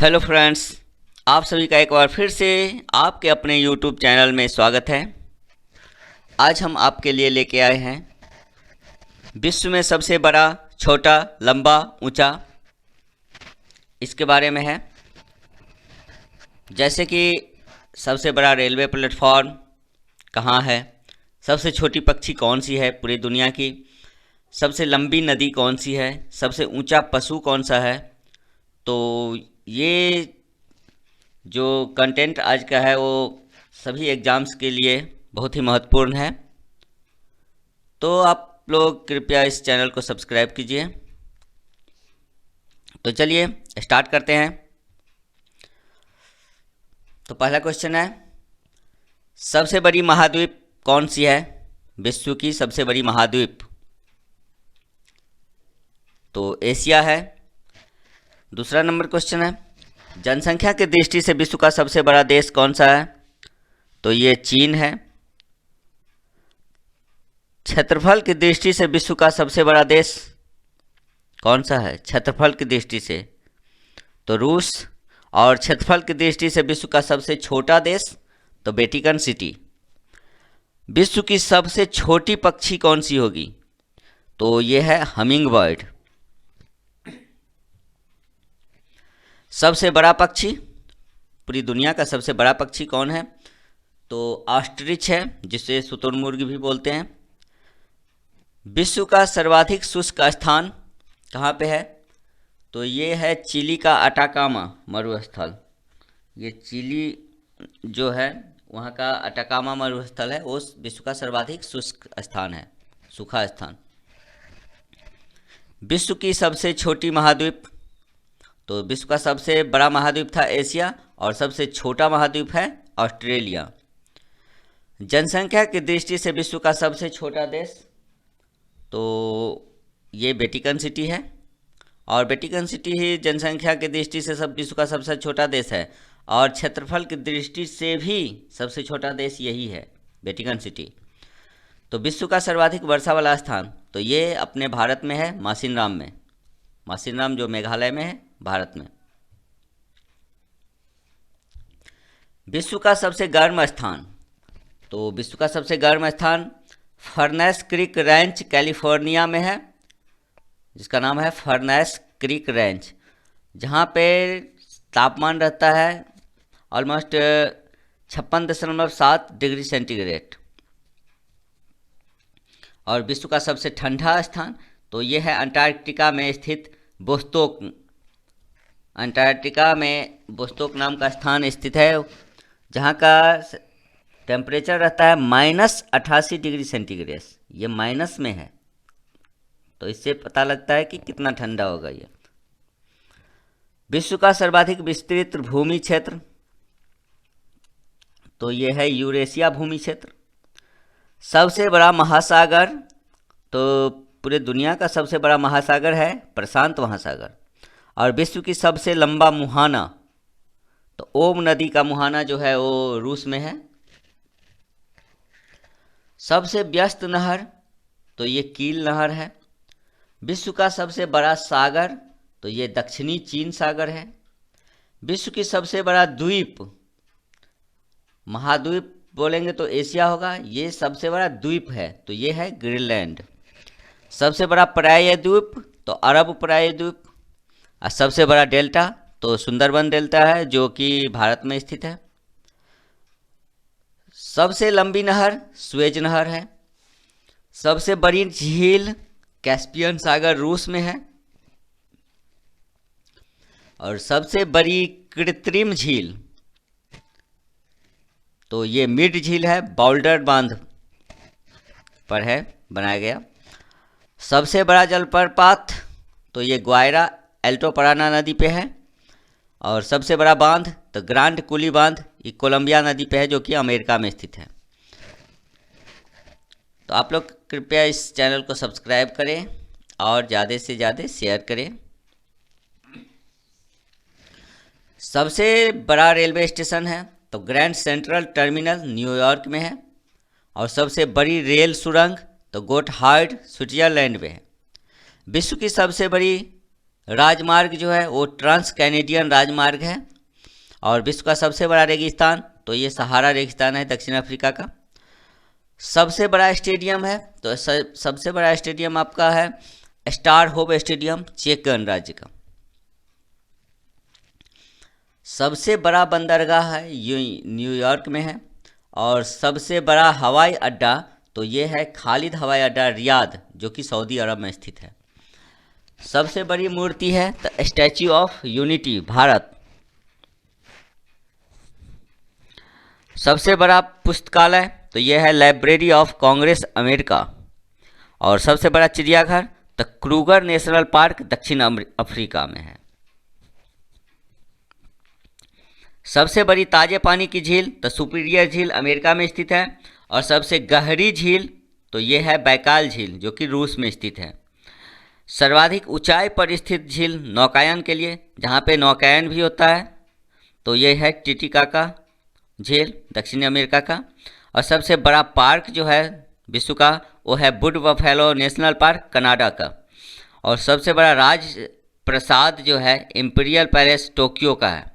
Hello friends, आप सभी का एक बार फिर से आपके अपने यूट्यूब चैनल में स्वागत है। आज हम आपके लिए लेके आए हैं विश्व में सबसे बड़ा, छोटा, लंबा, ऊंचा, इसके बारे में है। जैसे कि सबसे बड़ा रेलवे प्लेटफॉर्म कहाँ है, सबसे छोटी पक्षी कौन सी है पूरी दुनिया की, सबसे लंबी नदी कौन सी है, सबसे ऊंचा पशु कौन सा है। तो ये जो कंटेंट आज का है वो सभी एग्ज़ाम्स के लिए बहुत ही महत्वपूर्ण है। तो आप लोग कृपया इस चैनल को सब्सक्राइब कीजिए। तो चलिए स्टार्ट करते हैं। तो पहला क्वेश्चन है, सबसे बड़ी महाद्वीप कौन सी है? विश्व की सबसे बड़ी महाद्वीप तो एशिया है। दूसरा नंबर क्वेश्चन है, जनसंख्या की दृष्टि से विश्व का सबसे बड़ा देश कौन सा है? तो ये चीन है। क्षेत्रफल की दृष्टि से विश्व का सबसे बड़ा देश कौन सा है? क्षेत्रफल की दृष्टि से तो रूस। और क्षेत्रफल की दृष्टि से विश्व का सबसे छोटा देश तो वेटिकन सिटी। विश्व की सबसे छोटी पक्षी कौन सी होगी? तो ये है हमिंग बर्ड। सबसे बड़ा पक्षी, पूरी दुनिया का सबसे बड़ा पक्षी कौन है? तो ऑस्ट्रिच है, जिसे शुतुरमुर्ग भी बोलते हैं। विश्व का सर्वाधिक शुष्क स्थान कहाँ पे है? तो ये है चिली का अटाकामा मरुस्थल। ये चिली जो है वहाँ का अटाकामा मरुस्थल है, वो विश्व का सर्वाधिक शुष्क स्थान है, सूखा स्थान। विश्व की सबसे छोटी महाद्वीप, तो विश्व का सबसे बड़ा महाद्वीप था एशिया और सबसे छोटा महाद्वीप है ऑस्ट्रेलिया। जनसंख्या की दृष्टि से विश्व का सबसे छोटा देश तो ये वेटिकन सिटी है। और वेटिकन सिटी ही जनसंख्या की दृष्टि से सब विश्व का सबसे छोटा देश है। और क्षेत्रफल की दृष्टि से भी सबसे छोटा देश यही है, वेटिकन सिटी। तो विश्व का सर्वाधिक वर्षा वाला स्थान तो ये अपने भारत में है, मासिनराम में। मासिनराम जो मेघालय में है, भारत में। विश्व का सबसे गर्म स्थान तो विश्व का सबसे गर्म स्थान फर्नेस क्रीक रेंज कैलिफोर्निया में है, जिसका नाम है फर्नेस क्रीक रेंज, जहाँ पे तापमान रहता है ऑलमोस्ट 56.7 डिग्री सेंटीग्रेड। और विश्व का सबसे ठंडा स्थान तो ये है अंटार्कटिका में स्थित बोस्तोक। अंटार्कटिका में बोस्तोक नाम का स्थान स्थित है, जहाँ का टेम्परेचर रहता है -88 डिग्री सेंटीग्रेड। ये माइनस में है, तो इससे पता लगता है कि कितना ठंडा होगा ये। विश्व का सर्वाधिक विस्तृत भूमि क्षेत्र तो ये है यूरेशिया भूमि क्षेत्र। सबसे बड़ा महासागर तो पूरे दुनिया का सबसे बड़ा महासागर है प्रशांत महासागर। और विश्व की सबसे लंबा मुहाना तो ओम नदी का मुहाना जो है वो रूस में है। सबसे व्यस्त नहर तो ये कील नहर है। विश्व का सबसे बड़ा सागर तो ये दक्षिणी चीन सागर है। विश्व की सबसे बड़ा द्वीप, महाद्वीप बोलेंगे तो एशिया होगा, ये सबसे बड़ा द्वीप है तो ये है ग्रीनलैंड। सबसे बड़ा पर्याय द्वीप तो अरब पर्याय द्वीप। और सबसे बड़ा डेल्टा तो सुंदरबन डेल्टा है, जो कि भारत में स्थित है। सबसे लंबी नहर स्वेज नहर है। सबसे बड़ी झील कैस्पियन सागर रूस में है। और सबसे बड़ी कृत्रिम झील तो ये मिड झील है, बाउल्डर बांध पर है बनाया गया। सबसे बड़ा जलप्रपात तो ये ग्वायरा एल्टो पराना नदी पे है। और सबसे बड़ा बांध तो ग्रांड कुली बांध, ये कोलंबिया नदी पे है, जो कि अमेरिका में स्थित है। तो आप लोग कृपया इस चैनल को सब्सक्राइब करें और ज़्यादा से ज़्यादा शेयर करें। सबसे बड़ा रेलवे स्टेशन है तो ग्रैंड सेंट्रल टर्मिनल न्यूयॉर्क में है। और सबसे बड़ी रेल सुरंग तो गोटहार्ड स्विट्जरलैंड में है। विश्व की सबसे बड़ी राजमार्ग जो है वो ट्रांस कैनेडियन राजमार्ग है। और विश्व का सबसे बड़ा रेगिस्तान तो ये सहारा रेगिस्तान है दक्षिण अफ्रीका का। सबसे बड़ा स्टेडियम है तो सबसे बड़ा स्टेडियम आपका है स्टार होप स्टेडियम चेक गणराज्य का। सबसे बड़ा बंदरगाह है ये न्यूयॉर्क में है। और सबसे बड़ा हवाई अड्डा तो ये है खालिद हवाई अड्डा रियाद जो कि सऊदी अरब में स्थित है। सबसे बड़ी मूर्ति है the statue of unity Bharat. सबसे बड़ा पुस्तकालय तो यह है लाइब्रेरी ऑफ कांग्रेस अमेरिका। और सबसे बड़ा चिड़ियाघर द क्रूगर नेशनल पार्क दक्षिण अफ्रीका में है। सबसे बड़ी ताजे पानी की झील द सुपीरियर झील अमेरिका में स्थित है। और सबसे गहरी झील तो यह है बैकाल झील जो कि रूस में स्थित है। सर्वाधिक ऊंचाई पर स्थित झील नौकायन के लिए जहाँ पे नौकायन भी होता है तो यह है टिटिकाका झील दक्षिणी अमेरिका का। और सबसे बड़ा पार्क जो है विश्व का वो है बुड बफेलो नेशनल पार्क कनाडा का। और सबसे बड़ा राज प्रसाद जो है इंपीरियल पैलेस टोक्यो का है।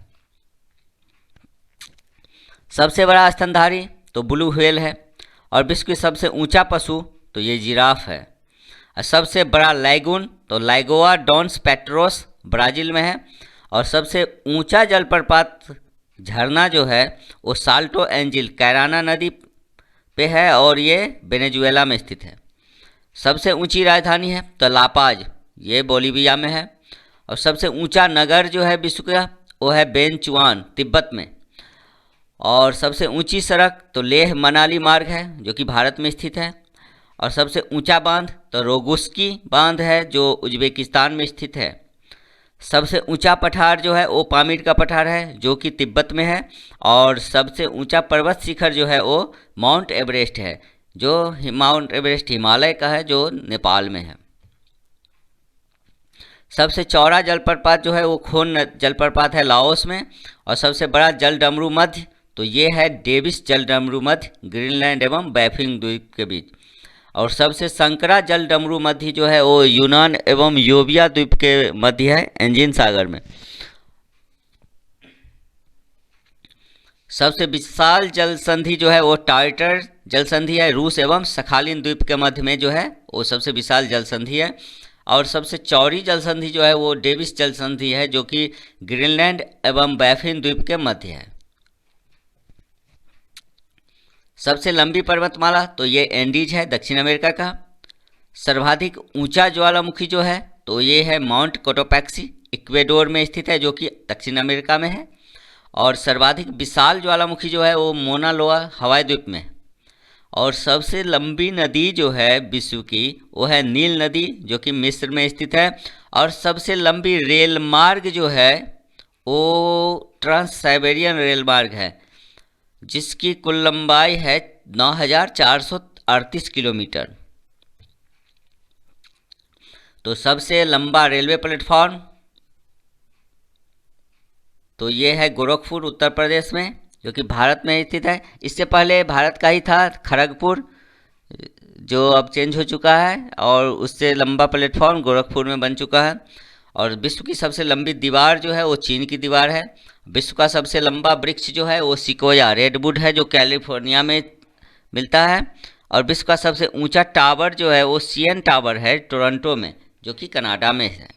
सबसे बड़ा स्तनधारी तो ब्लू व्हेल है। और विश्व की सबसे ऊंचा पशु तो ये जिराफ है। और सबसे बड़ा लैगून तो लाइगोआ डॉन्स पेट्रोस ब्राज़ील में है। और सबसे ऊंचा जलप्रपात झरना जो है वो साल्टो एंजिल कैराना नदी पे है और ये वेनेजुएला में स्थित है। सबसे ऊंची राजधानी है तो लापाज ये बोलीविया में है। और सबसे ऊंचा नगर जो है विश्व का वो है बेनचुआन तिब्बत में। और सबसे ऊंची सड़क तो लेह मनाली मार्ग है जो कि भारत में स्थित है। और सबसे ऊंचा बांध तो रोगुस्की बांध है जो उज्बेकिस्तान में स्थित है। सबसे ऊंचा पठार जो है वो पामीर का पठार है जो कि तिब्बत में है। और सबसे ऊंचा पर्वत शिखर जो है वो माउंट एवरेस्ट है जो माउंट एवरेस्ट हिमालय का है जो नेपाल में है। सबसे चौड़ा जलप्रपात जो है वो खोन जलप्रपात है लाओस में। और सबसे बड़ा जल डमरू मध्य तो ये है डेविस जल डमरू मध्य ग्रीनलैंड एवं बैफिंग द्वीप के बीच। और सबसे संकरा जल डमरू मध्य जो है वो यूनान एवं योबिया द्वीप के मध्य है एंजिन सागर में। सबसे विशाल जल संधि जो है वो टाइटर जल संधि है रूस एवं सखालिन द्वीप के मध्य में जो है वो सबसे विशाल जल संधि है। और सबसे चौड़ी जल संधि जो है वो डेविस जल संधि है जो कि ग्रीनलैंड एवं बैफिन द्वीप के मध्य है। सबसे लंबी पर्वतमाला तो ये एंडीज है दक्षिण अमेरिका का। सर्वाधिक ऊंचा ज्वालामुखी जो है तो ये है माउंट कोटोपैक्सी इक्वेडोर में स्थित है जो कि दक्षिण अमेरिका में है। और सर्वाधिक विशाल ज्वालामुखी जो है वो मोना लोआ हवाई द्वीप में है। और सबसे लंबी नदी जो है विश्व की वो है नील नदी जो कि मिस्र में स्थित है। और सबसे लंबी रेल मार्ग जो है वो ट्रांस साइबेरियन रेल मार्ग है जिसकी कुल लंबाई है 9438 किलोमीटर। तो सबसे लंबा रेलवे प्लेटफॉर्म तो ये है गोरखपुर उत्तर प्रदेश में जो कि भारत में स्थित है। इससे पहले भारत का ही था खड़गपुर जो अब चेंज हो चुका है और उससे लंबा प्लेटफॉर्म गोरखपुर में बन चुका है। और विश्व की सबसे लंबी दीवार जो है वो चीन की दीवार है। विश्व का सबसे लंबा वृक्ष जो है वो सिकोया रेडवुड है जो कैलिफोर्निया में मिलता है। और विश्व का सबसे ऊंचा टावर जो है वो सीएन टावर है टोरंटो में जो कि कनाडा में है।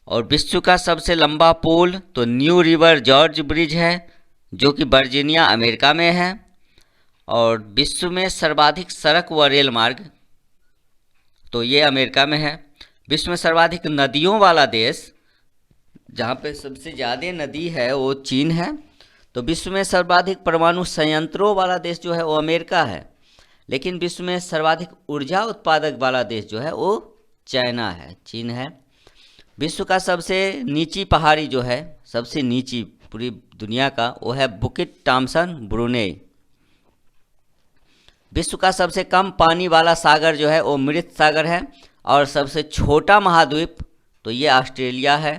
और विश्व का सबसे लंबा पुल तो न्यू रिवर जॉर्ज ब्रिज है जो कि वर्जीनिया अमेरिका में है। और विश्व में सर्वाधिक सड़क व रेल मार्ग तो ये अमेरिका में है। विश्व में सर्वाधिक नदियों वाला देश जहाँ पे सबसे ज़्यादा नदी है वो चीन है। तो विश्व में सर्वाधिक परमाणु संयंत्रों वाला देश जो है वो अमेरिका है। लेकिन विश्व में सर्वाधिक ऊर्जा उत्पादक वाला देश जो है वो चाइना है चीन है। विश्व का सबसे नीची पहाड़ी जो है सबसे नीची पूरी दुनिया का वो है बुकिट टॉम्सन ब्रुनेई। विश्व का सबसे कम पानी वाला सागर जो है वो मृत सागर है। और सबसे छोटा महाद्वीप तो ये ऑस्ट्रेलिया है।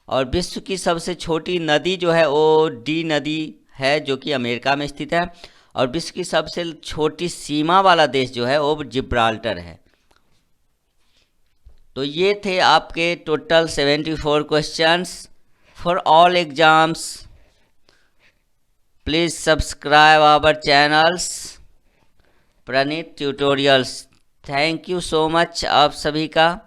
और विश्व की सबसे छोटी नदी जो है वो डी नदी है जो कि अमेरिका में स्थित है। और विश्व की सबसे छोटी सीमा वाला देश जो है वो जिब्राल्टर है। तो ये थे आपके total 74 questions for all exams. Please subscribe our channels Praneet tutorials. Thank you so much आप सभी का।